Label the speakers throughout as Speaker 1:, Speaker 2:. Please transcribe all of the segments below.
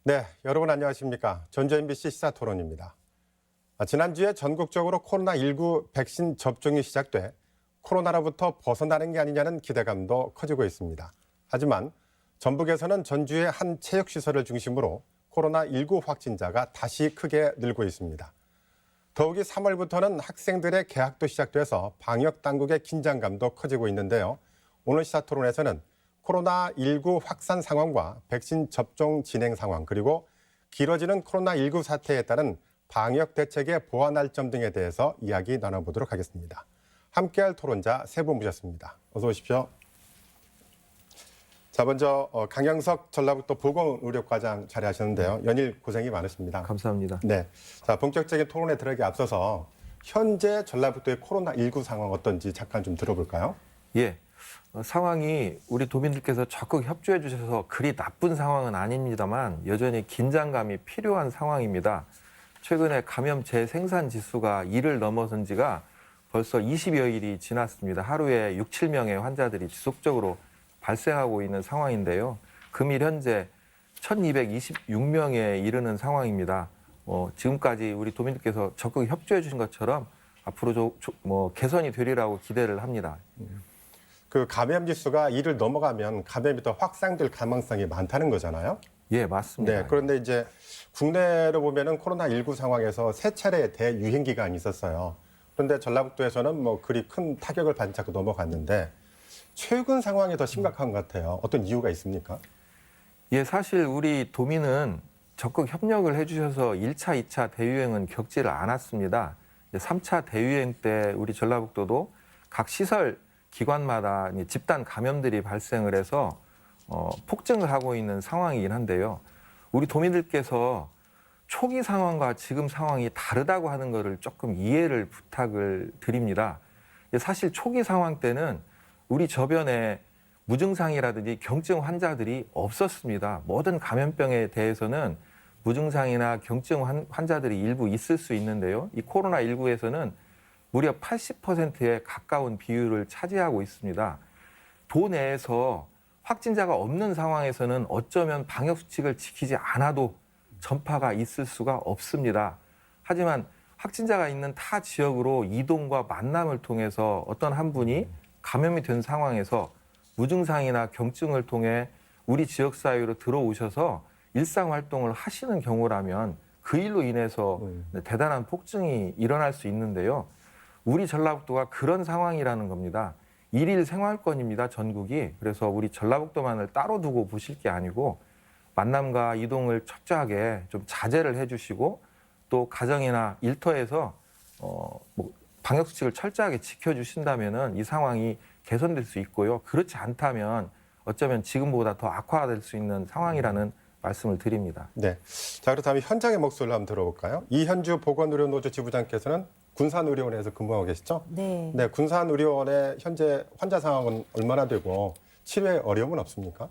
Speaker 1: 네, 여러분 안녕하십니까? 전주 MBC 시사토론입니다. 지난주에 전국적으로 코로나19 백신 접종이 시작돼 코로나로부터 벗어나는 게 아니냐는 기대감도 커지고 있습니다. 하지만 전북에서는 전주의 한 체육시설을 중심으로 코로나19 확진자가 다시 크게 늘고 있습니다. 더욱이 3월부터는 학생들의 개학도 시작돼서 방역당국의 긴장감도 커지고 있는데요. 오늘 시사토론에서는 코로나19 확산 상황과 백신 접종 진행 상황, 그리고 길어지는 코로나19 사태에 따른 방역 대책의 보완할 점 등에 대해서 이야기 나눠보도록 하겠습니다. 함께할 토론자 세 분 모셨습니다. 어서 오십시오. 자, 먼저 강영석 전라북도 보건의료과장 자리하셨는데요. 연일 고생이 많으십니다.
Speaker 2: 감사합니다.
Speaker 1: 네, 자 본격적인 토론에 들어가기 앞서서 현재 전라북도의 코로나19 상황 어떤지 잠깐 좀 들어볼까요?
Speaker 2: 예, 상황이 우리 도민들께서 적극 협조해 주셔서 그리 나쁜 상황은 아닙니다만 여전히 긴장감이 필요한 상황입니다. 최근에 감염 재생산 지수가 2를 넘어선 지가 벌써 20여일이 지났습니다. 하루에 6, 7명의 환자들이 지속적으로 발생하고 있는 상황인데요. 금일 현재 1,226명에 이르는 상황입니다. 지금까지 우리 도민들께서 적극 협조해 주신 것처럼 앞으로 개선이 되리라고 기대를 합니다.
Speaker 1: 그 감염 지수가 2를 넘어가면 감염이 더 확산될 가능성이 많다는 거잖아요.
Speaker 2: 예, 맞습니다.
Speaker 1: 네, 그런데 이제 국내로 보면은 코로나19 상황에서 세 차례 대유행 기간이 있었어요. 그런데 전라북도에서는 뭐 그리 큰 타격을 받지 않고 넘어갔는데 최근 상황이 더 심각한 것 같아요. 어떤 이유가 있습니까?
Speaker 2: 예, 사실 우리 도민은 적극 협력을 해주셔서 1차, 2차 대유행은 겪지를 않았습니다. 3차 대유행 때 우리 전라북도도 각 시설 기관마다 집단 감염들이 발생을 해서 폭증을 하고 있는 상황이긴 한데요. 우리 도민들께서 초기 상황과 지금 상황이 다르다고 하는 것을 조금 이해를 부탁을 드립니다. 사실 초기 상황 때는 우리 저변에 무증상이라든지 경증 환자들이 없었습니다. 모든 감염병에 대해서는 무증상이나 경증 환자들이 일부 있을 수 있는데요. 이 코로나19에서는 무려 80%에 가까운 비율을 차지하고 있습니다. 도 내에서 확진자가 없는 상황에서는 어쩌면 방역수칙을 지키지 않아도 전파가 있을 수가 없습니다. 하지만 확진자가 있는 타 지역으로 이동과 만남을 통해서 어떤 한 분이 감염이 된 상황에서 무증상이나 경증을 통해 우리 지역 사회로 들어오셔서 일상활동을 하시는 경우라면 그 일로 인해서 대단한 폭증이 일어날 수 있는데요. 우리 전라북도가 그런 상황이라는 겁니다. 일일 생활권입니다, 전국이. 그래서 우리 전라북도만을 따로 두고 보실 게 아니고 만남과 이동을 철저하게 좀 자제를 해주시고 또 가정이나 일터에서 방역수칙을 철저하게 지켜주신다면은 이 상황이 개선될 수 있고요. 그렇지 않다면 어쩌면 지금보다 더 악화될 수 있는 상황이라는 말씀을 드립니다.
Speaker 1: 네. 자, 그렇다면 현장의 목소리를 한번 들어볼까요? 이현주 보건의료노조 지부장께서는 군산의료원에서 근무하고 계시죠?
Speaker 3: 네.
Speaker 1: 네, 군산의료원의 현재 환자 상황은 얼마나 되고 치료에 어려움은 없습니까?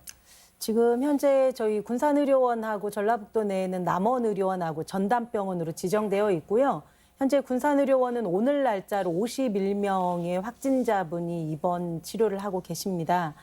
Speaker 3: 지금 현재 저희 군산의료원하고 전라북도 내에는 남원의료원하고 전담병원으로 지정되어 있고요. 현재 군산의료원은 오늘 날짜로 51명의 확진자분이 입원 치료를 하고 계십니다.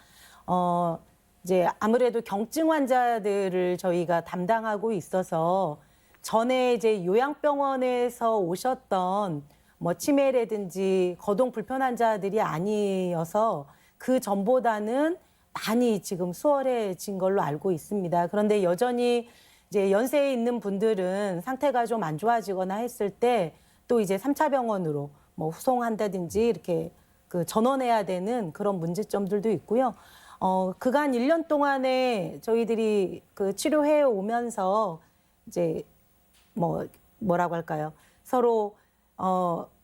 Speaker 3: 이제 아무래도 경증 환자들을 저희가 담당하고 있어서 전에 이제 요양병원에서 오셨던 뭐 치매라든지 거동 불편 환자들이 아니어서 그 전보다는 많이 지금 수월해진 걸로 알고 있습니다. 그런데 여전히 이제 연세에 있는 분들은 상태가 좀 안 좋아지거나 했을 때 또 이제 3차 병원으로 뭐 후송한다든지 이렇게 그 전원해야 되는 그런 문제점들도 있고요. 그간 1년 동안에 저희들이 그 치료해 오면서 이제 뭐라고 할까요? 서로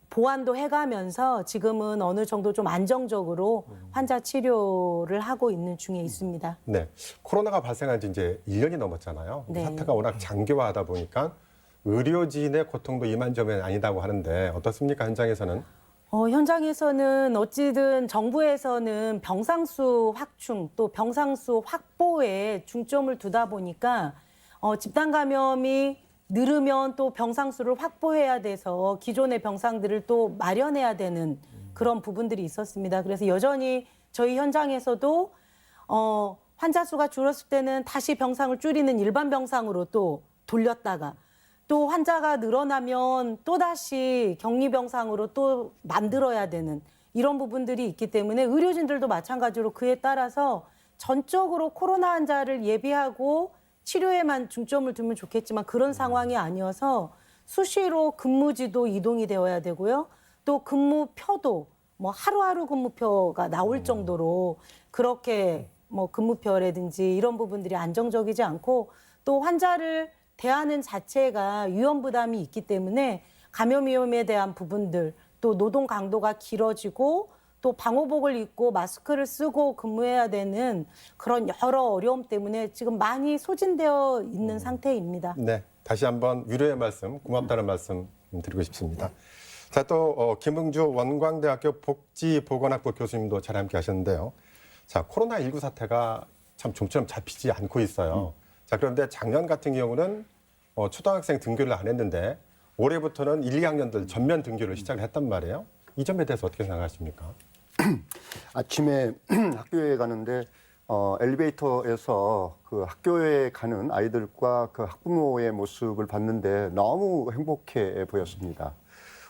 Speaker 3: 보완도 해가면서 지금은 어느 정도 좀 안정적으로 환자 치료를 하고 있는 중에 있습니다.
Speaker 1: 네, 코로나가 발생한 지 이제 1년이 넘었잖아요.
Speaker 3: 네.
Speaker 1: 사태가 워낙 장기화하다 보니까 의료진의 고통도 이만저만 아니다고 하는데 어떻습니까, 현장에서는?
Speaker 3: 현장에서는 어찌든 정부에서는 병상수 확충 또 병상수 확보에 중점을 두다 보니까 집단 감염이 늘으면 또 병상수를 확보해야 돼서 기존의 병상들을 또 마련해야 되는 그런 부분들이 있었습니다. 그래서 여전히 저희 현장에서도 환자 수가 줄었을 때는 다시 병상을 줄이는 일반 병상으로 또 돌렸다가 또 환자가 늘어나면 또다시 격리병상으로 또 만들어야 되는 이런 부분들이 있기 때문에 의료진들도 마찬가지로 그에 따라서 전적으로 코로나 환자를 예비하고 치료에만 중점을 두면 좋겠지만 그런 상황이 아니어서 수시로 근무지도 이동이 되어야 되고요. 또 근무표도 뭐 하루하루 근무표가 나올 정도로 그렇게 뭐 근무표라든지 이런 부분들이 안정적이지 않고 또 환자를 대하는 자체가 위험 부담이 있기 때문에 감염 위험에 대한 부분들 또 노동 강도가 길어지고 또 방호복을 입고 마스크를 쓰고 근무해야 되는 그런 여러 어려움 때문에 지금 많이 소진되어 있는 상태입니다.
Speaker 1: 네, 다시 한번 위로의 말씀, 고맙다는 말씀 드리고 싶습니다. 자, 또 김흥주 원광대학교 복지보건학부 교수님도 잘 함께 하셨는데요. 자, 코로나19 사태가 참 좀처럼 잡히지 않고 있어요. 자, 그런데 작년 같은 경우는 초등학생 등교를 안 했는데 올해부터는 1, 2학년들 전면 등교를 시작을 했단 말이에요. 이 점에 대해서 어떻게 생각하십니까?
Speaker 4: 아침에 학교에 가는데 엘리베이터에서 그 학교에 가는 아이들과 그 학부모의 모습을 봤는데 너무 행복해 보였습니다.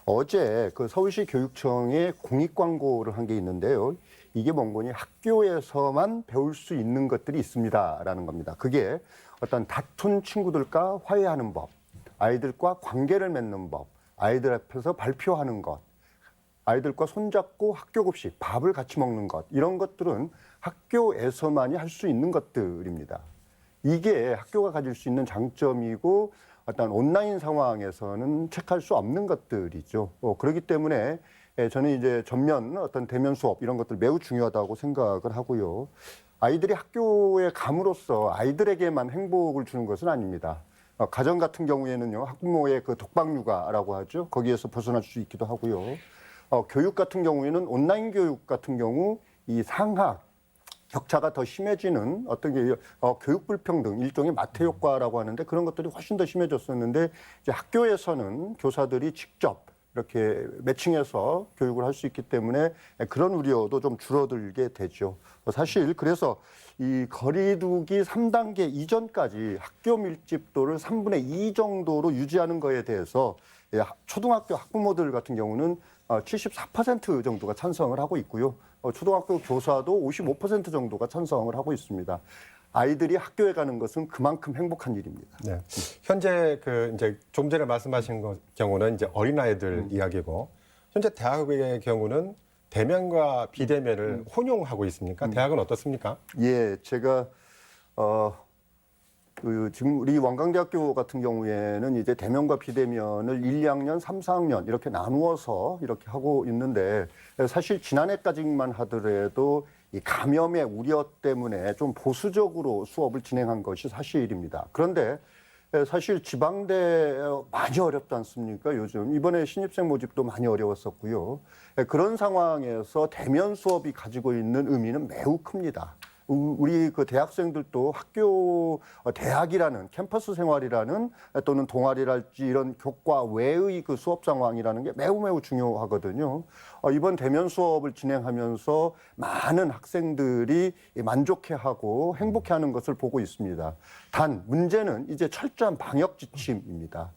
Speaker 4: 어제 그 서울시 교육청에 공익 광고를 한 게 있는데요. 이게 뭔 거니 학교에서만 배울 수 있는 것들이 있습니다라는 겁니다. 그게 어떤 다툰 친구들과 화해하는 법, 아이들과 관계를 맺는 법, 아이들 앞에서 발표하는 것, 아이들과 손잡고 학교 급식, 밥을 같이 먹는 것, 이런 것들은 학교에서만이 할 수 있는 것들입니다. 이게 학교가 가질 수 있는 장점이고 어떤 온라인 상황에서는 체크할 수 없는 것들이죠. 그렇기 때문에 저는 이제 전면 어떤 대면 수업 이런 것들 매우 중요하다고 생각을 하고요. 아이들이 학교에 감으로써 아이들에게만 행복을 주는 것은 아닙니다. 가정 같은 경우에는요, 학부모의 그 독박 육아라고 하죠. 거기에서 벗어날 수 있기도 하고요. 교육 같은 경우에는 온라인 교육 같은 경우 이 상학 격차가 더 심해지는 어떤 게 교육 불평등 일종의 마태 효과라고 하는데 그런 것들이 훨씬 더 심해졌었는데 이제 학교에서는 교사들이 직접 이렇게 매칭해서 교육을 할 수 있기 때문에 그런 우려도 좀 줄어들게 되죠. 사실 그래서 이 거리두기 3단계 이전까지 학교 밀집도를 3분의 2 정도로 유지하는 거에 대해서 초등학교 학부모들 같은 경우는 74% 정도가 찬성을 하고 있고요. 초등학교 교사도 55% 정도가 찬성을 하고 있습니다. 아이들이 학교에 가는 것은 그만큼 행복한 일입니다.
Speaker 1: 네. 현재 그 이제 좀 전에 말씀하신 경우는 이제 어린아이들 이야기고 현재 대학의 경우는 대면과 비대면을 혼용하고 있습니까? 대학은 어떻습니까?
Speaker 4: 예, 제가 지금 우리 원광대학교 같은 경우에는 이제 대면과 비대면을 1, 2학년, 3, 4학년 이렇게 나누어서 이렇게 하고 있는데 사실 지난해까지만 하더라도 이 감염의 우려 때문에 좀 보수적으로 수업을 진행한 것이 사실입니다. 그런데 사실 지방대 많이 어렵지 않습니까? 요즘 이번에 신입생 모집도 많이 어려웠었고요. 그런 상황에서 대면 수업이 가지고 있는 의미는 매우 큽니다. 우리 그 대학생들도 학교 대학이라는 캠퍼스 생활이라는 또는 동아리랄지 이런 교과 외의 그 수업 상황이라는 게 매우 중요하거든요. 이번 대면 수업을 진행하면서 많은 학생들이 만족해하고 행복해하는 것을 보고 있습니다. 단 문제는 이제 철저한 방역 지침입니다.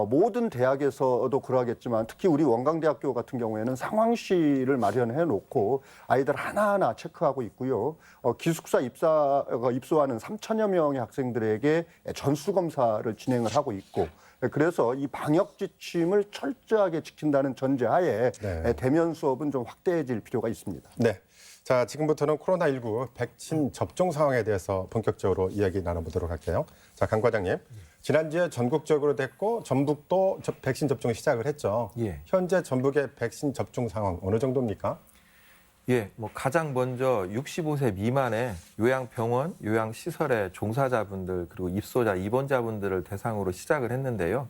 Speaker 4: 모든 대학에서도 그러하겠지만 특히 우리 원광대학교 같은 경우에는 상황실을 마련해 놓고 아이들 하나하나 체크하고 있고요. 기숙사 입소하는 3천여 명의 학생들에게 전수검사를 진행을 하고 있고 그래서 이 방역 지침을 철저하게 지킨다는 전제하에
Speaker 1: 네.
Speaker 4: 대면 수업은 좀 확대해질 필요가 있습니다.
Speaker 1: 네. 자, 지금부터는 코로나19 백신 접종 상황에 대해서 본격적으로 이야기 나눠보도록 할게요. 자, 강 과장님. 지난주에 전국적으로 됐고 전북도 백신 접종 시작을 했죠.
Speaker 2: 예.
Speaker 1: 현재 전북의 백신 접종 상황 어느 정도입니까?
Speaker 2: 예, 뭐 가장 먼저 65세 미만의 요양병원, 요양시설의 종사자분들 그리고 입소자, 입원자분들을 대상으로 시작을 했는데요.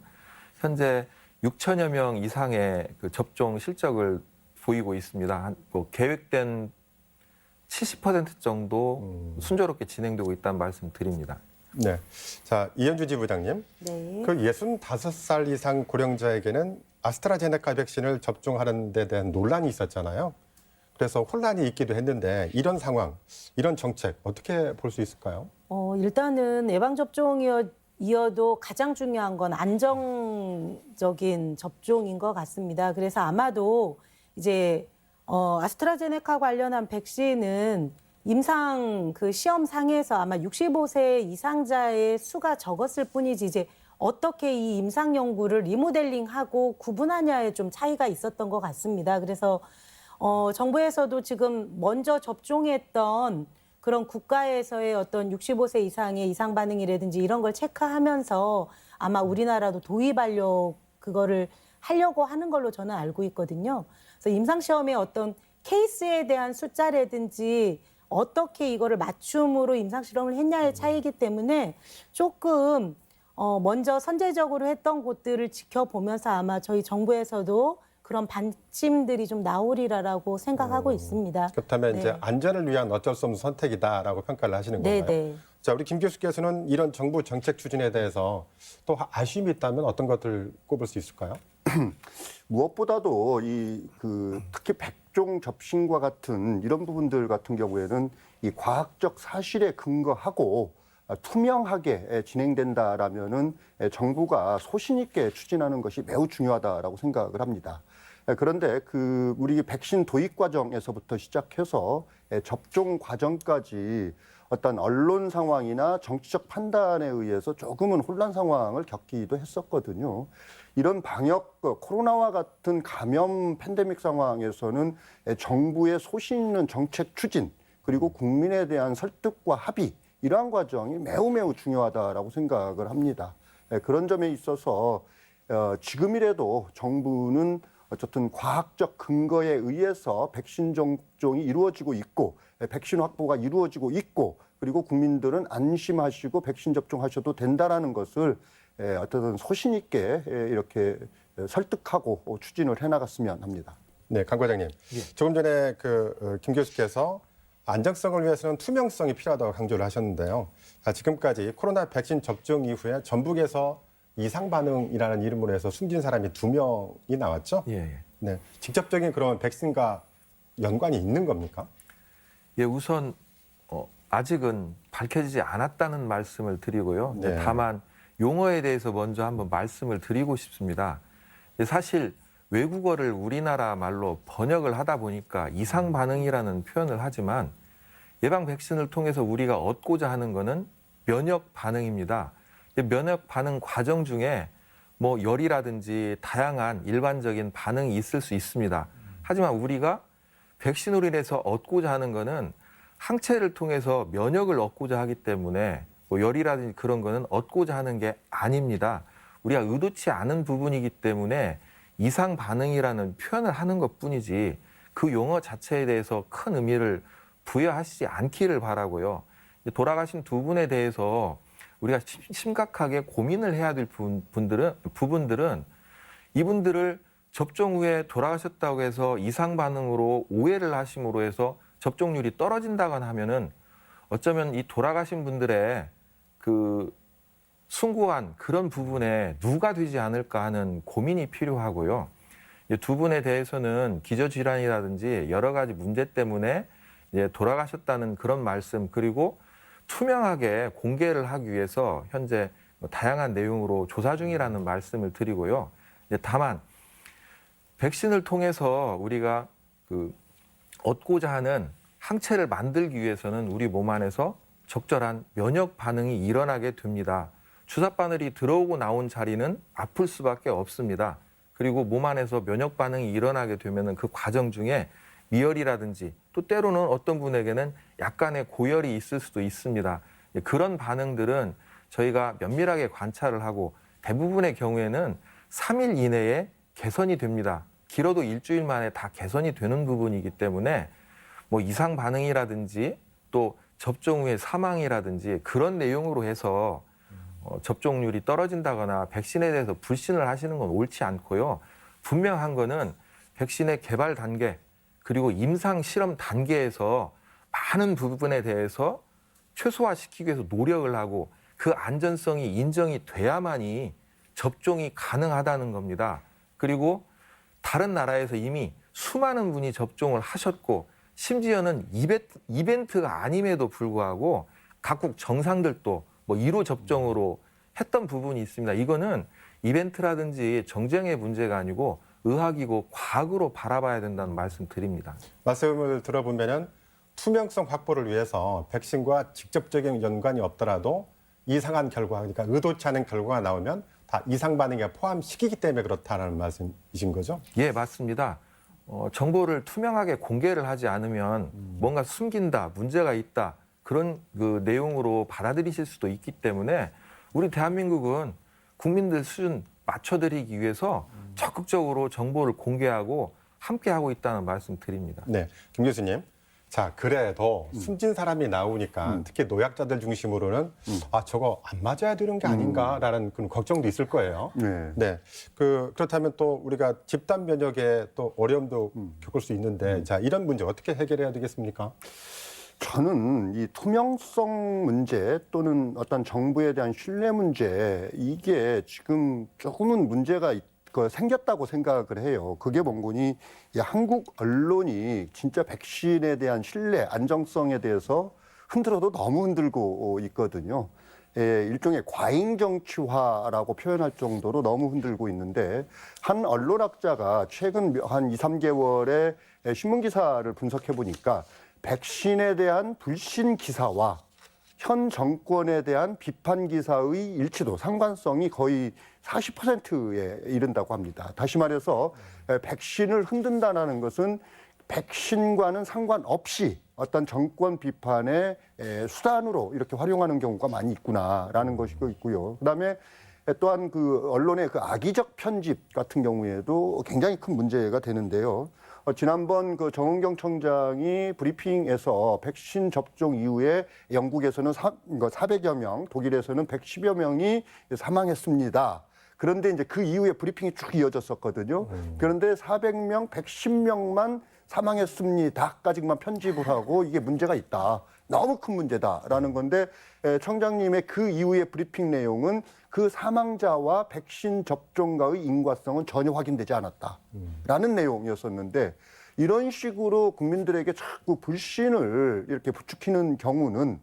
Speaker 2: 현재 6천여 명 이상의 그 접종 실적을 보이고 있습니다. 뭐 계획된 70% 정도 순조롭게 진행되고 있다는 말씀 드립니다.
Speaker 1: 네. 자, 이현주 지부장님.
Speaker 3: 네.
Speaker 1: 그 65살 이상 고령자에게는 아스트라제네카 백신을 접종하는 데 대한 논란이 있었잖아요. 그래서 혼란이 있기도 했는데 이런 상황, 이런 정책 어떻게 볼 수 있을까요?
Speaker 3: 일단은 예방접종이어도 가장 중요한 건 안정적인 접종인 것 같습니다. 그래서 아마도 이제 아스트라제네카 관련한 백신은 임상 그 시험상에서 아마 65세 이상자의 수가 적었을 뿐이지 이제 어떻게 이 임상 연구를 리모델링하고 구분하냐에 좀 차이가 있었던 것 같습니다. 그래서 정부에서도 지금 먼저 접종했던 그런 국가에서의 어떤 65세 이상의 이상 반응이라든지 이런 걸 체크하면서 아마 우리나라도 그거를 하려고 하는 걸로 저는 알고 있거든요. 그래서 임상시험의 어떤 케이스에 대한 숫자라든지 어떻게 이거를 맞춤으로 임상실험을 했냐의 차이기 때문에 조금 먼저 선제적으로 했던 곳들을 지켜보면서 아마 저희 정부에서도 그런 반침들이 좀 나오리라라고 생각하고 있습니다.
Speaker 1: 그렇다면
Speaker 3: 네.
Speaker 1: 이제 안전을 위한 어쩔 수 없는 선택이다라고 평가를 하시는 건가요?
Speaker 3: 네.
Speaker 1: 자, 우리 김 교수께서는 이런 정부 정책 추진에 대해서 또 아쉬움이 있다면 어떤 것들을 꼽을 수 있을까요?
Speaker 4: 무엇보다도 특히 백종 접신과 같은 이런 부분들 같은 경우에는 이 과학적 사실에 근거하고 투명하게 진행된다라면은 정부가 소신 있게 추진하는 것이 매우 중요하다라고 생각을 합니다. 그런데 우리 백신 도입 과정에서부터 시작해서 접종 과정까지 어떤 언론 상황이나 정치적 판단에 의해서 조금은 혼란 상황을 겪기도 했었거든요. 이런 방역, 코로나와 같은 감염 팬데믹 상황에서는 정부의 소신 있는 정책 추진, 그리고 국민에 대한 설득과 합의, 이러한 과정이 매우 중요하다라고 생각을 합니다. 그런 점에 있어서 지금이라도 정부는 어쨌든 과학적 근거에 의해서 백신 접종이 이루어지고 있고 백신 확보가 이루어지고 있고 그리고 국민들은 안심하시고 백신 접종하셔도 된다라는 것을 어떤 소신 있게 이렇게 설득하고 추진을 해나갔으면 합니다.
Speaker 1: 네, 강 과장님. 조금 전에 김 교수께서 안정성을 위해서는 투명성이 필요하다고 강조를 하셨는데요. 지금까지 코로나 백신 접종 이후에 전북에서 이상 반응이라는 이름으로 해서 숨진 사람이 2명이 나왔죠?
Speaker 2: 예.
Speaker 1: 네, 직접적인 그런 백신과 연관이 있는 겁니까?
Speaker 2: 예, 우선 아직은 밝혀지지 않았다는 말씀을 드리고요.
Speaker 1: 네.
Speaker 2: 다만 용어에 대해서 먼저 한번 말씀을 드리고 싶습니다. 사실 외국어를 우리나라 말로 번역을 하다 보니까 이상 반응이라는 표현을 하지만 예방 백신을 통해서 우리가 얻고자 하는 것은 면역 반응입니다. 면역 반응 과정 중에 뭐 열이라든지 다양한 일반적인 반응이 있을 수 있습니다. 하지만 우리가 백신으로 인해서 얻고자 하는 것은 항체를 통해서 면역을 얻고자 하기 때문에 뭐 열이라든지 그런 거는 얻고자 하는 게 아닙니다. 우리가 의도치 않은 부분이기 때문에 이상 반응이라는 표현을 하는 것뿐이지 그 용어 자체에 대해서 큰 의미를 부여하시지 않기를 바라고요. 돌아가신 두 분에 대해서 우리가 심각하게 고민을 해야 될 부분들은 이분들을 접종 후에 돌아가셨다고 해서 이상 반응으로 오해를 하심으로 해서 접종률이 떨어진다거나 하면은 어쩌면 이 돌아가신 분들의 숭고한 그런 부분에 누가 되지 않을까 하는 고민이 필요하고요. 두 분에 대해서는 기저질환이라든지 여러 가지 문제 때문에 돌아가셨다는 그런 말씀, 그리고 투명하게 공개를 하기 위해서 현재 다양한 내용으로 조사 중이라는 말씀을 드리고요. 다만 백신을 통해서 우리가 얻고자 하는 항체를 만들기 위해서는 우리 몸 안에서 적절한 면역 반응이 일어나게 됩니다. 주사 바늘이 들어오고 나온 자리는 아플 수밖에 없습니다. 그리고 몸 안에서 면역 반응이 일어나게 되면 그 과정 중에 미열이라든지 또 때로는 어떤 분에게는 약간의 고열이 있을 수도 있습니다. 그런 반응들은 저희가 면밀하게 관찰을 하고 대부분의 경우에는 3일 이내에 개선이 됩니다. 길어도 일주일 만에 다 개선이 되는 부분이기 때문에 뭐 이상 반응이라든지 또 접종 후에 사망이라든지 그런 내용으로 해서 접종률이 떨어진다거나 백신에 대해서 불신을 하시는 건 옳지 않고요. 분명한 거는 백신의 개발 단계 그리고 임상 실험 단계에서 많은 부분에 대해서 최소화시키기 위해서 노력을 하고 그 안전성이 인정이 돼야만이 접종이 가능하다는 겁니다. 그리고 다른 나라에서 이미 수많은 분이 접종을 하셨고 심지어는 이벤트가 아님에도 불구하고 각국 정상들도 뭐 1호 접종으로 했던 부분이 있습니다. 이거는 이벤트라든지 정쟁의 문제가 아니고 의학이고 과학으로 바라봐야 된다는 말씀 드립니다.
Speaker 1: 말씀을 들어보면은 투명성 확보를 위해서 백신과 직접적인 연관이 없더라도 이상한 결과, 그러니까 의도치 않은 결과가 나오면 다 이상 반응에 포함시키기 때문에 그렇다는 말씀이신 거죠?
Speaker 2: 예, 맞습니다. 정보를 투명하게 공개를 하지 않으면 뭔가 숨긴다, 문제가 있다 그런 그 내용으로 받아들이실 수도 있기 때문에 우리 대한민국은 국민들 수준 맞춰드리기 위해서 적극적으로 정보를 공개하고 함께하고 있다는 말씀 드립니다.
Speaker 1: 네, 김 교수님. 자, 그래도 숨진 사람이 나오니까 특히 노약자들 중심으로는 아, 저거 안 맞아야 되는 게 아닌가라는 그런 걱정도 있을 거예요.
Speaker 4: 네.
Speaker 1: 네. 그렇다면 또 우리가 집단 면역에 또 어려움도 겪을 수 있는데 자, 이런 문제 어떻게 해결해야 되겠습니까?
Speaker 4: 저는 이 투명성 문제 또는 어떤 정부에 대한 신뢰 문제 이게 지금 조금은 문제가 생겼다고 생각을 해요. 그게 뭔고니 이 한국 언론이 진짜 백신에 대한 신뢰, 안정성에 대해서 흔들어도 너무 흔들고 있거든요. 일종의 과잉 정치화라고 표현할 정도로 너무 흔들고 있는데 한 언론학자가 최근 한 2, 3개월의 신문 기사를 분석해 보니까 백신에 대한 불신 기사와 현 정권에 대한 비판 기사의 일치도, 상관성이 거의 40%에 이른다고 합니다. 다시 말해서 백신을 흔든다는 것은 백신과는 상관없이 어떤 정권 비판의 수단으로 이렇게 활용하는 경우가 많이 있구나라는 것이 있고요. 그다음에 또한 그 언론의 그 악의적 편집 같은 경우에도 굉장히 큰 문제가 되는데요. 지난번 그 정은경 청장이 브리핑에서 백신 접종 이후에 영국에서는 400여 명, 독일에서는 110여 명이 사망했습니다. 그런데 이제 그 이후에 브리핑이 쭉 이어졌었거든요. 그런데 400명, 110명만 사망했습니다까지만 편집을 하고 이게 문제가 있다. 너무 큰 문제다라는 건데 청장님의 그 이후의 브리핑 내용은 그 사망자와 백신 접종과의 인과성은 전혀 확인되지 않았다라는 내용이었었는데 이런 식으로 국민들에게 자꾸 불신을 이렇게 부추기는 경우는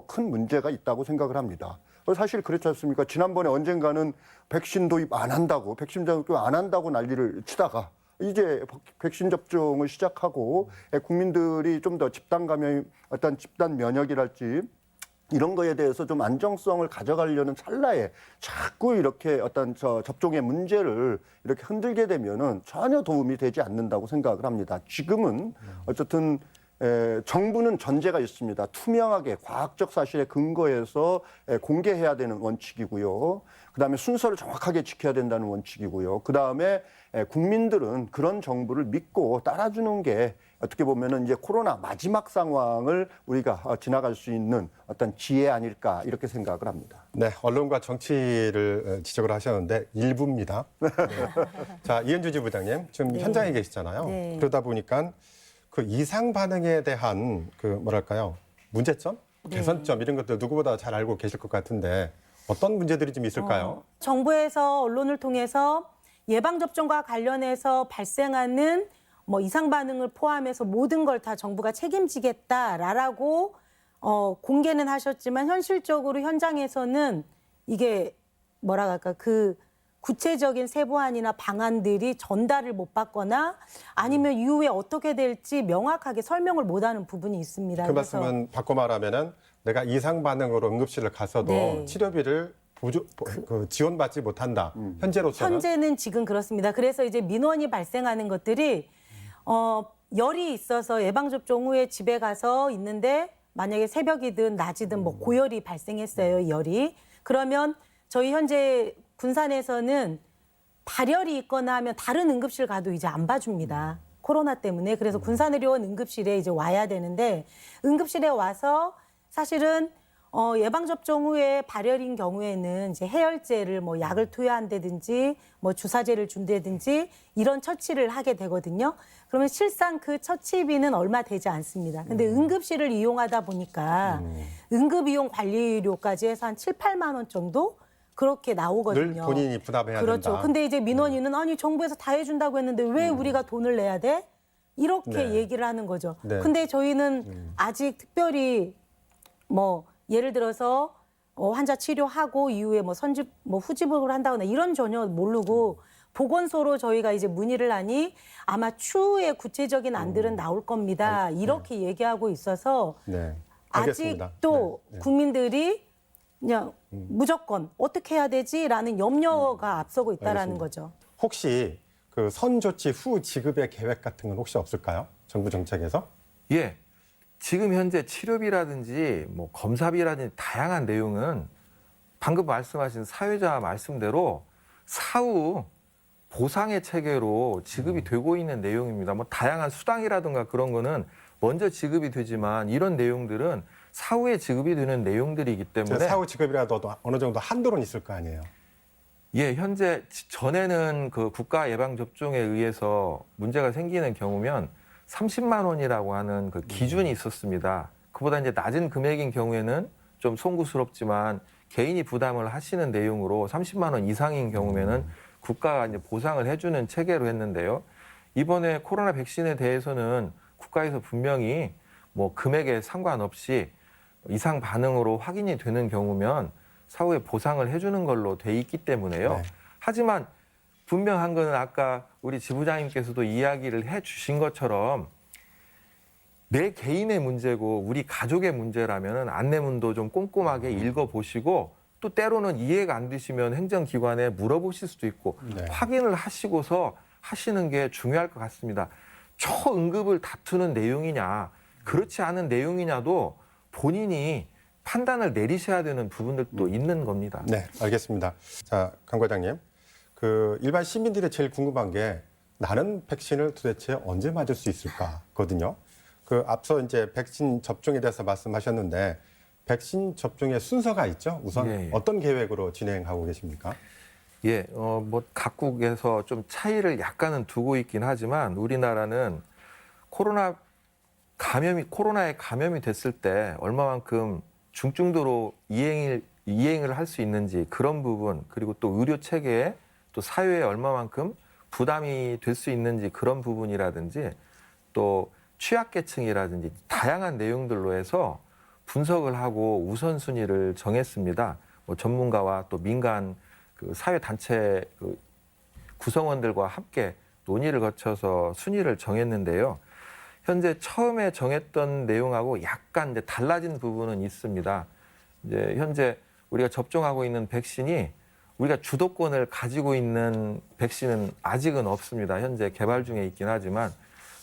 Speaker 4: 큰 문제가 있다고 생각을 합니다. 사실 그렇지 않습니까? 지난번에 언젠가는 백신 도입 안 한다고, 백신 도입 안 한다고 난리를 치다가 이제 백신 접종을 시작하고 국민들이 좀 더 집단 감염, 어떤 집단 면역이랄지 이런 거에 대해서 좀 안정성을 가져가려는 찰나에 자꾸 이렇게 어떤 접종의 문제를 이렇게 흔들게 되면은 전혀 도움이 되지 않는다고 생각을 합니다. 지금은 어쨌든 정부는 전제가 있습니다. 투명하게 과학적 사실에 근거해서 공개해야 되는 원칙이고요. 그다음에 순서를 정확하게 지켜야 된다는 원칙이고요. 그다음에 국민들은 그런 정부를 믿고 따라주는 게 어떻게 보면은 이제 코로나 마지막 상황을 우리가 지나갈 수 있는 어떤 지혜 아닐까 이렇게 생각을 합니다.
Speaker 1: 네, 언론과 정치를 지적을 하셨는데 일부입니다. 네. 자, 이현주 지부장님 지금
Speaker 3: 네.
Speaker 1: 현장에 계시잖아요.
Speaker 3: 네.
Speaker 1: 그러다 보니까 그 이상 반응에 대한 그 뭐랄까요 문제점, 개선점 이런 것들 누구보다 잘 알고 계실 것 같은데 어떤 문제들이 좀 있을까요?
Speaker 3: 정부에서 언론을 통해서 예방접종과 관련해서 발생하는 뭐 이상 반응을 포함해서 모든 걸 다 정부가 책임지겠다라고 공개는 하셨지만 현실적으로 현장에서는 이게 뭐라 할까 그 구체적인 세부안이나 방안들이 전달을 못 받거나 아니면 이후에 어떻게 될지 명확하게 설명을 못하는 부분이 있습니다.
Speaker 1: 그
Speaker 3: 그래서
Speaker 1: 말씀은 바꿔 말하면은 내가 이상 반응으로 응급실을 가서도
Speaker 3: 네.
Speaker 1: 치료비를 지원받지 못한다. 현재로서는.
Speaker 3: 현재는 지금 그렇습니다. 그래서 이제 민원이 발생하는 것들이 열이 있어서 예방접종 후에 집에 가서 있는데 만약에 새벽이든 낮이든 뭐 고열이 발생했어요, 열이. 그러면 저희 현재 군산에서는 발열이 있거나 하면 다른 응급실 가도 이제 안 봐줍니다. 코로나 때문에. 그래서 군산의료원 응급실에 이제 와야 되는데 응급실에 와서 사실은 예방접종 후에 발열인 경우에는 이제 해열제를 뭐 약을 투여한다든지 뭐 주사제를 준다든지 이런 처치를 하게 되거든요. 그러면 실상 그 처치비는 얼마 되지 않습니다. 근데 응급실을 이용하다 보니까 응급이용 관리료까지 해서 한 7, 8만 원 정도 그렇게 나오거든요.
Speaker 1: 늘 본인이 부담해야
Speaker 3: 그렇죠.
Speaker 1: 된다.
Speaker 3: 근데 이제 민원인은 아니 정부에서 다 해준다고 했는데 왜 우리가 돈을 내야 돼? 이렇게
Speaker 1: 네.
Speaker 3: 얘기를 하는 거죠.
Speaker 1: 네.
Speaker 3: 근데 저희는 아직 특별히 뭐 예를 들어서 환자 치료하고 이후에 뭐 선집 뭐 후지급을 한다거나 이런 전혀 모르고 보건소로 저희가 이제 문의를 하니 아마 추후에 구체적인 안들은 나올 겁니다. 이렇게 얘기하고 있어서
Speaker 1: 네. 알겠습니다.
Speaker 3: 아직도
Speaker 1: 네.
Speaker 3: 국민들이 그냥 무조건 어떻게 해야 되지라는 염려가 앞서고 있다라는
Speaker 1: 알겠습니다.
Speaker 3: 거죠.
Speaker 1: 혹시 그 선조치 후 지급의 계획 같은 건 혹시 없을까요? 정부 정책에서?
Speaker 2: 예. 지금 현재 치료비라든지 뭐 검사비라든지 다양한 내용은 방금 말씀하신 사회자 말씀대로 사후 보상의 체계로 지급이 되고 있는 내용입니다. 뭐 다양한 수당이라든가 그런 거는 먼저 지급이 되지만 이런 내용들은 사후에 지급이 되는 내용들이기 때문에
Speaker 1: 사후 지급이라도 어느 정도 한도는 있을 거 아니에요.
Speaker 2: 예, 현재 전에는 그 국가 예방 접종에 의해서 문제가 생기는 경우면 30만 원이라고 하는 그 기준이 있었습니다. 그보다 이제 낮은 금액인 경우에는 좀 송구스럽지만 개인이 부담을 하시는 내용으로 30만 원 이상인 경우에는 국가가 이제 보상을 해주는 체계로 했는데요. 이번에 코로나 백신에 대해서는 국가에서 분명히 뭐 금액에 상관없이 이상 반응으로 확인이 되는 경우면 사후에 보상을 해주는 걸로 돼 있기 때문에요.
Speaker 1: 네.
Speaker 2: 하지만 분명한 거는 아까 우리 지부장님께서도 이야기를 해 주신 것처럼 내 개인의 문제고 우리 가족의 문제라면 안내문도 좀 꼼꼼하게 읽어보시고 또 때로는 이해가 안 되시면 행정기관에 물어보실 수도 있고
Speaker 1: 네.
Speaker 2: 확인을 하시고서 하시는 게 중요할 것 같습니다. 초응급을 다투는 내용이냐 그렇지 않은 내용이냐도 본인이 판단을 내리셔야 되는 부분들도 있는 겁니다.
Speaker 1: 네, 알겠습니다. 자, 강 과장님. 그 일반 시민들이 제일 궁금한 게 나는 백신을 도대체 언제 맞을 수 있을까거든요. 그 앞서 이제 백신 접종에 대해서 말씀하셨는데 백신 접종의 순서가 있죠. 우선
Speaker 2: 예, 예.
Speaker 1: 어떤 계획으로 진행하고 계십니까?
Speaker 2: 예, 뭐 각국에서 좀 차이를 약간은 두고 있긴 하지만 우리나라는 코로나에 감염이 됐을 때 얼마만큼 중증도로 이행을 할 수 있는지 그런 부분 그리고 또 의료 체계에 또 사회에 얼마만큼 부담이 될 수 있는지 그런 부분이라든지 또 취약계층이라든지 다양한 내용들로 해서 분석을 하고 우선순위를 정했습니다. 뭐 전문가와 또 민간 그 사회단체 그 구성원들과 함께 논의를 거쳐서 순위를 정했는데요. 현재 처음에 정했던 내용하고 약간 이제 달라진 부분은 있습니다. 이제 현재 우리가 접종하고 있는 백신이 우리가 주도권을 가지고 있는 백신은 아직은 없습니다. 현재 개발 중에 있긴 하지만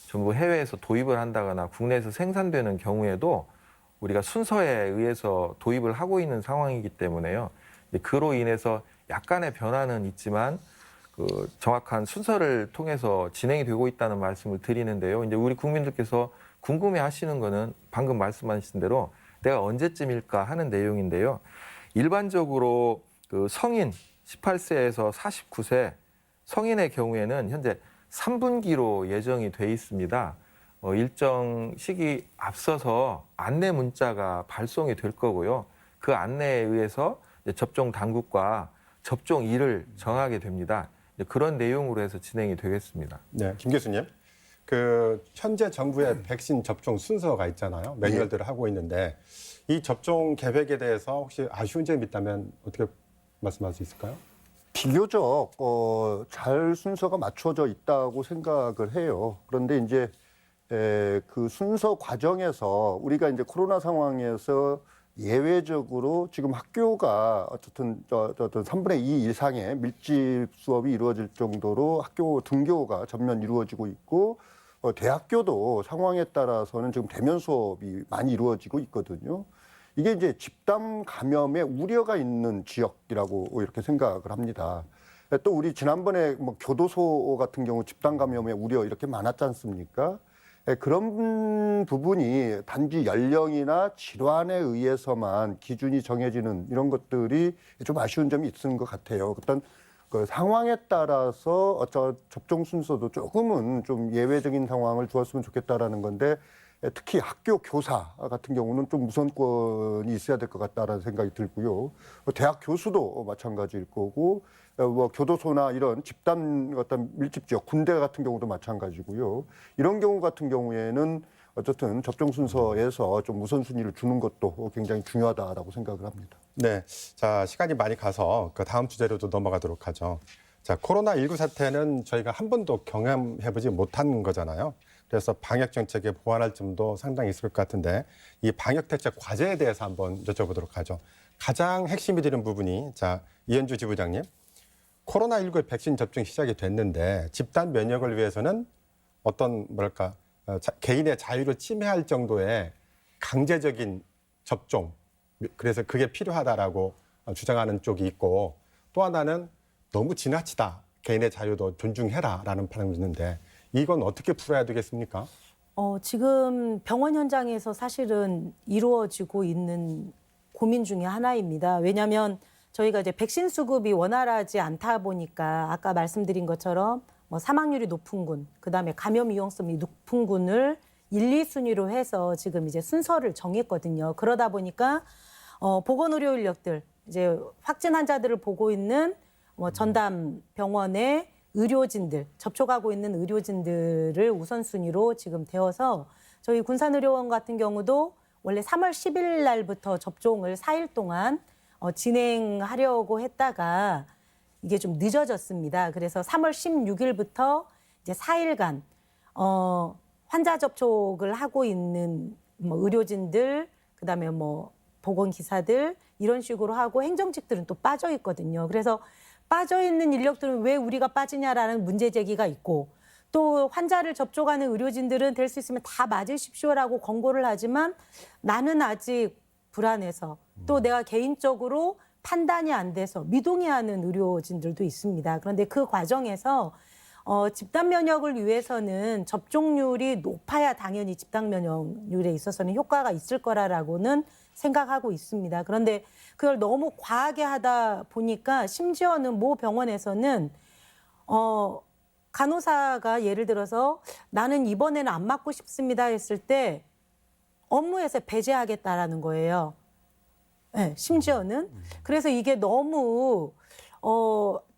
Speaker 2: 전부 해외에서 도입을 한다거나 국내에서 생산되는 경우에도 우리가 순서에 의해서 도입을 하고 있는 상황이기 때문에요. 그로 인해서 약간의 변화는 있지만 그 정확한 순서를 통해서 진행이 되고 있다는 말씀을 드리는데요. 이제 우리 국민들께서 궁금해하시는 거는 방금 말씀하신 대로 내가 언제쯤일까 하는 내용인데요. 일반적으로 그 성인 18세에서 49세 성인의 경우에는 현재 3분기로 예정이 돼 있습니다. 일정 시기 앞서서 안내 문자가 발송이 될 거고요. 그 안내에 의해서 이제 접종 당국과 접종일을 정하게 됩니다. 그런 내용으로 해서 진행이 되겠습니다.
Speaker 1: 네, 김 교수님. 그 현재 정부의 백신 접종 순서가 있잖아요. 매뉴얼들을 하고 있는데 이 접종 계획에 대해서 혹시 아쉬운 점이 있다면 어떻게 말씀할 수 있을까요?
Speaker 4: 비교적 잘 순서가 맞춰져 있다고 생각을 해요. 그런데 이제 그 순서 과정에서 우리가 이제 코로나 상황에서 예외적으로 지금 학교가 어쨌든 3분의 2 이상의 밀집 수업이 이루어질 정도로 학교 등교가 전면 이루어지고 있고 대학교도 상황에 따라서는 지금 대면 수업이 많이 이루어지고 있거든요. 이게 이제 집단 감염의 우려가 있는 지역이라고 이렇게 생각을 합니다. 또 우리 지난번에 뭐 교도소 같은 경우 집단 감염의 우려 이렇게 많았지 않습니까? 그런 부분이 단지 연령이나 질환에 의해서만 기준이 정해지는 이런 것들이 좀 아쉬운 점이 있는 것 같아요. 어떤 그 상황에 따라서 접종 순서도 조금은 좀 예외적인 상황을 두었으면 좋겠다라는 건데 특히 학교 교사 같은 경우는 좀 우선권이 있어야 될 것 같다라는 생각이 들고요. 대학 교수도 마찬가지일 거고, 뭐 교도소나 이런 집단 어떤 밀집 지역, 군대 같은 경우도 마찬가지고요. 이런 경우 같은 경우에는 어쨌든 접종 순서에서 좀 우선순위를 주는 것도 굉장히 중요하다라고 생각을 합니다.
Speaker 1: 네, 자 시간이 많이 가서 그 다음 주제로도 넘어가도록 하죠. 자, 코로나19 사태는 저희가 한 번도 경험해보지 못한 거잖아요. 그래서 방역 정책에 보완할 점도 상당히 있을 것 같은데 이 방역 대책 과제에 대해서 한번 여쭤보도록 하죠. 가장 핵심이 되는 부분이 자 이현주 지부장님, 코로나19 백신 접종이 시작이 됐는데 집단 면역을 위해서는 어떤 뭐랄까 개인의 자유를 침해할 정도의 강제적인 접종, 그래서 그게 필요하다라고 주장하는 쪽이 있고 또 하나는 너무 지나치다, 개인의 자유도 존중해라라는 판단이 있는데 이건 어떻게 풀어야 되겠습니까?
Speaker 3: 지금 병원 현장에서 사실은 이루어지고 있는 고민 중에 하나입니다. 왜냐하면 저희가 이제 백신 수급이 원활하지 않다 보니까 아까 말씀드린 것처럼 뭐 사망률이 높은 군, 그다음에 감염 위험성이 높은 군을 1, 2순위로 해서 지금 이제 순서를 정했거든요. 그러다 보니까 보건의료 인력들, 이제 확진 환자들을 보고 있는 뭐 전담 병원의 의료진들, 접촉하고 있는 의료진들을 우선순위로 지금 되어서 저희 군산의료원 같은 경우도 원래 3월 10일 날부터 접종을 4일 동안 진행하려고 했다가 이게 좀 늦어졌습니다. 그래서 3월 16일부터 이제 4일간 환자 접촉을 하고 있는 뭐 의료진들, 그다음에 뭐 보건기사들 이런 식으로 하고 행정직들은 또 빠져 있거든요. 그래서 빠져 있는 인력들은 왜 우리가 빠지냐라는 문제 제기가 있고 또 환자를 접촉하는 의료진들은 될 수 있으면 다 맞으십시오라고 권고를 하지만 나는 아직 불안해서 또 내가 개인적으로 판단이 안 돼서 미동의하는 의료진들도 있습니다. 그런데 그 과정에서 집단 면역을 위해서는 접종률이 높아야 당연히 집단 면역률에 있어서는 효과가 있을 거라고는 생각하고 있습니다. 그런데 그걸 너무 과하게 하다 보니까 심지어는 모 병원에서는 간호사가 예를 들어서 나는 이번에는 안 맞고 싶습니다 했을 때 업무에서 배제하겠다라는 거예요. 네, 심지어는. 그래서 이게 너무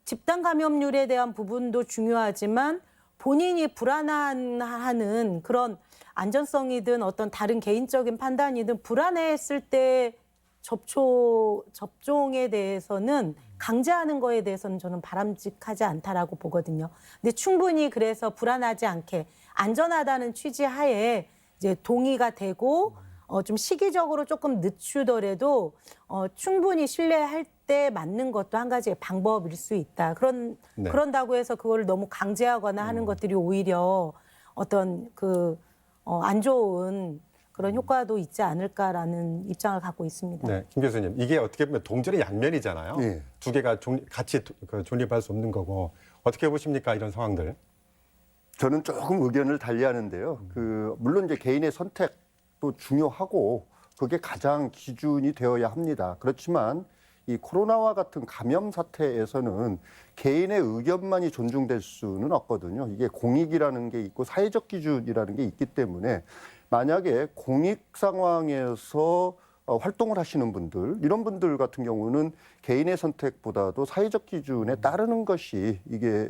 Speaker 3: 집단 감염률에 대한 부분도 중요하지만 본인이 불안하는 그런 안전성이든 어떤 다른 개인적인 판단이든 불안해했을 때 접종에 대해서는 강제하는 거에 대해서는 저는 바람직하지 않다라고 보거든요. 근데 충분히 그래서 불안하지 않게 안전하다는 취지 하에 이제 동의가 되고 좀 시기적으로 조금 늦추더라도 충분히 신뢰할 때 맞는 것도 한 가지의 방법일 수 있다. 그런다고 해서 그걸 너무 강제하거나 하는 것들이 오히려 어떤 안 좋은 그런 효과도 있지 않을까라는 입장을 갖고 있습니다.
Speaker 1: 네, 김 교수님, 이게 어떻게 보면 동전의 양면이잖아요.
Speaker 4: 네.
Speaker 1: 두 개가 같이 존립할 수 없는 거고 어떻게 보십니까 이런 상황들?
Speaker 4: 저는 조금 의견을 달리하는데요. 물론 이제 개인의 선택도 중요하고 그게 가장 기준이 되어야 합니다. 그렇지만 이 코로나와 같은 감염 사태에서는 개인의 의견만이 존중될 수는 없거든요. 이게 공익이라는 게 있고 사회적 기준이라는 게 있기 때문에 만약에 공익 상황에서 활동을 하시는 분들, 이런 분들 같은 경우는 개인의 선택보다도 사회적 기준에 따르는 것이 이게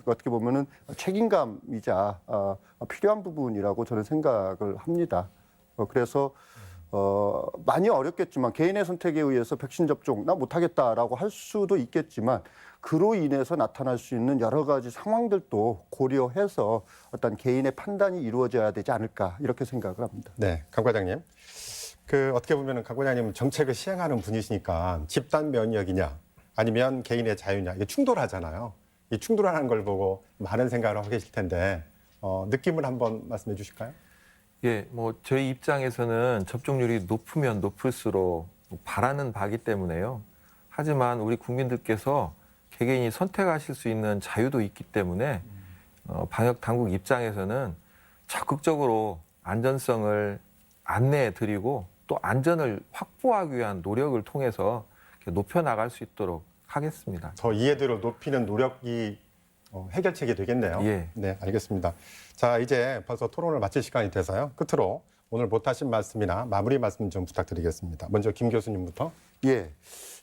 Speaker 4: 어떻게 보면은 책임감이자 필요한 부분이라고 저는 생각을 합니다. 그래서 많이 어렵겠지만 개인의 선택에 의해서 백신 접종 나 못하겠다라고 할 수도 있겠지만 그로 인해서 나타날 수 있는 여러 가지 상황들도 고려해서 어떤 개인의 판단이 이루어져야 되지 않을까 이렇게 생각을 합니다.
Speaker 1: 네, 강 과장님. 어떻게 보면 강 과장님은 정책을 시행하는 분이시니까 집단 면역이냐 아니면 개인의 자유냐 이게 충돌하잖아요. 이 충돌하는 걸 보고 많은 생각을 하고 계실 텐데 느낌을 한번 말씀해 주실까요?
Speaker 2: 예, 뭐 저희 입장에서는 접종률이 높으면 높을수록 바라는 바기 때문에요. 하지만 우리 국민들께서 개개인이 선택하실 수 있는 자유도 있기 때문에 방역 당국 입장에서는 적극적으로 안전성을 안내해 드리고 또 안전을 확보하기 위한 노력을 통해서 높여 나갈 수 있도록 하겠습니다.
Speaker 1: 더 이해도를 높이는 노력이 해결책이 되겠네요.
Speaker 2: 예.
Speaker 1: 네, 알겠습니다. 자, 이제 벌써 토론을 마칠 시간이 돼서요. 끝으로 오늘 못하신 말씀이나 마무리 말씀 좀 부탁드리겠습니다. 먼저 김 교수님부터.
Speaker 4: 예.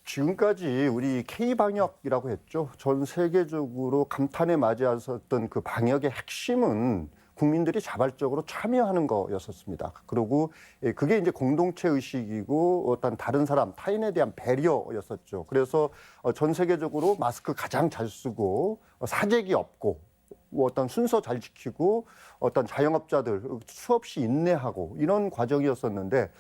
Speaker 4: 지금까지 우리 K방역이라고 했죠. 전 세계적으로 감탄에 맞이했었던 그 방역의 핵심은 국민들이 자발적으로 참여하는 거였었습니다. 그리고 그게 이제 공동체 의식이고 어떤 다른 사람, 타인에 대한 배려였었죠. 그래서 전 세계적으로 마스크 가장 잘 쓰고 사재기 없고 어떤 순서 잘 지키고 어떤 자영업자들 수없이 인내하고 이런 과정이었었는데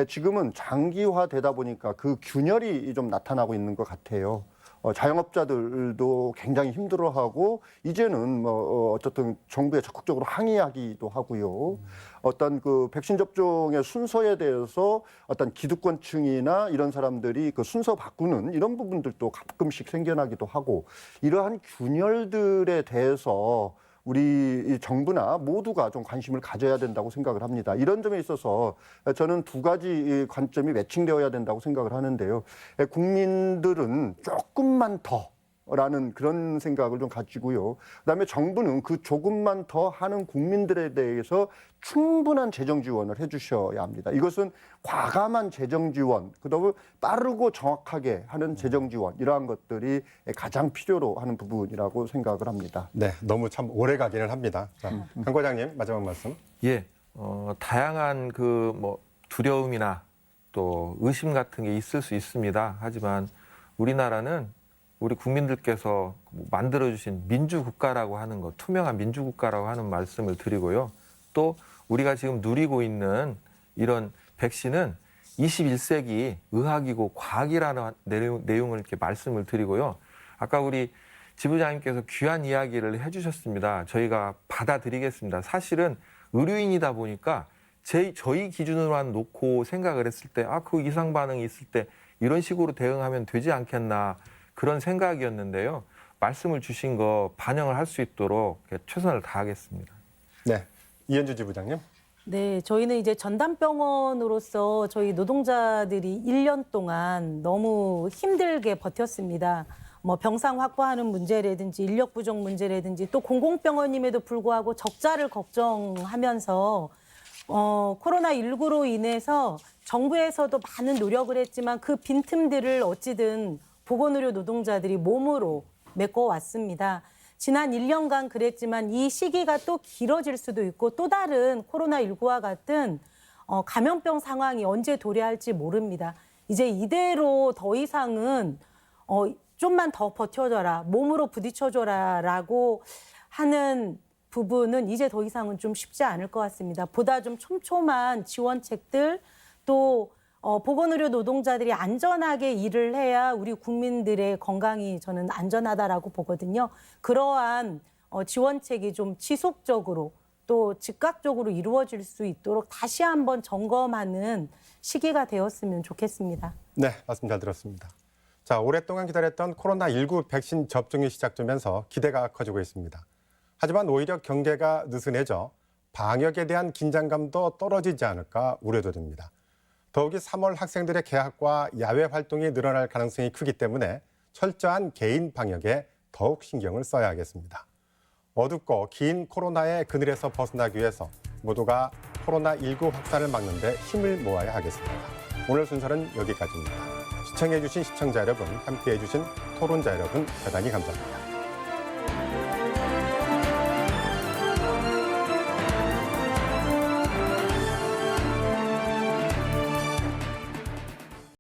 Speaker 4: 지금은 장기화되다 보니까 그 균열이 좀 나타나고 있는 것 같아요. 자영업자들도 굉장히 힘들어하고 이제는 뭐 어쨌든 정부에 적극적으로 항의하기도 하고요. 어떤 그 백신 접종의 순서에 대해서 어떤 기득권층이나 이런 사람들이 그 순서 바꾸는 이런 부분들도 가끔씩 생겨나기도 하고 이러한 균열들에 대해서 우리 이 정부나 모두가 좀 관심을 가져야 된다고 생각을 합니다. 이런 점에 있어서 저는 두 가지 관점이 매칭되어야 된다고 생각을 하는데요. 국민들은 조금만 더라는 그런 생각을 좀 가지고요. 그다음에 정부는 그 조금만 더 하는 국민들에 대해서 충분한 재정 지원을 해주셔야 합니다. 이것은 과감한 재정 지원, 그다음에 빠르고 정확하게 하는 재정 지원 이러한 것들이 가장 필요로 하는 부분이라고 생각을 합니다.
Speaker 1: 네, 너무 참 오래 가기는 합니다. 자, 강 과장님 마지막 말씀.
Speaker 2: 예, 다양한 그 뭐 두려움이나 또 의심 같은 게 있을 수 있습니다. 하지만 우리나라는 우리 국민들께서 만들어주신 민주국가라고 하는 것, 투명한 민주국가라고 하는 말씀을 드리고요. 또 우리가 지금 누리고 있는 이런 백신은 21세기 의학이고 과학이라는 내용을 이렇게 말씀을 드리고요. 아까 우리 지부장님께서 귀한 이야기를 해주셨습니다. 저희가 받아들이겠습니다. 사실은 의료인이다 보니까 저희 기준으로만 놓고 생각을 했을 때, 그 이상 반응이 있을 때 이런 식으로 대응하면 되지 않겠나 그런 생각이었는데요. 말씀을 주신 거 반영을 할 수 있도록 최선을 다하겠습니다.
Speaker 1: 네, 이현주 지부장님.
Speaker 3: 네, 저희는 이제 전담병원으로서 저희 노동자들이 1년 동안 너무 힘들게 버텼습니다. 뭐 병상 확보하는 문제라든지 인력 부족 문제라든지 또 공공병원임에도 불구하고 적자를 걱정하면서 코로나19로 인해서 정부에서도 많은 노력을 했지만 그 빈틈들을 어찌든 보건의료 노동자들이 몸으로 메꿔왔습니다. 지난 1년간 그랬지만 이 시기가 또 길어질 수도 있고 또 다른 코로나19와 같은 감염병 상황이 언제 도래할지 모릅니다. 이제 이대로 더 이상은 좀만 더 버텨줘라, 몸으로 부딪혀줘라라고 하는 부분은 이제 더 이상은 좀 쉽지 않을 것 같습니다. 보다 좀 촘촘한 지원책들 또 보건의료 노동자들이 안전하게 일을 해야 우리 국민들의 건강이 저는 안전하다라고 보거든요. 그러한 지원책이 좀 지속적으로 또 즉각적으로 이루어질 수 있도록 다시 한번 점검하는 시기가 되었으면 좋겠습니다.
Speaker 1: 네, 말씀 잘 들었습니다. 자, 오랫동안 기다렸던 코로나19 백신 접종이 시작되면서 기대가 커지고 있습니다. 하지만 오히려 경계가 느슨해져 방역에 대한 긴장감도 떨어지지 않을까 우려도 됩니다. 더욱이 3월 학생들의 개학과 야외 활동이 늘어날 가능성이 크기 때문에 철저한 개인 방역에 더욱 신경을 써야 하겠습니다. 어둡고 긴 코로나의 그늘에서 벗어나기 위해서 모두가 코로나19 확산을 막는 데 힘을 모아야 하겠습니다. 오늘 순서는 여기까지입니다. 시청해주신 시청자 여러분, 함께해주신 토론자 여러분, 대단히 감사합니다.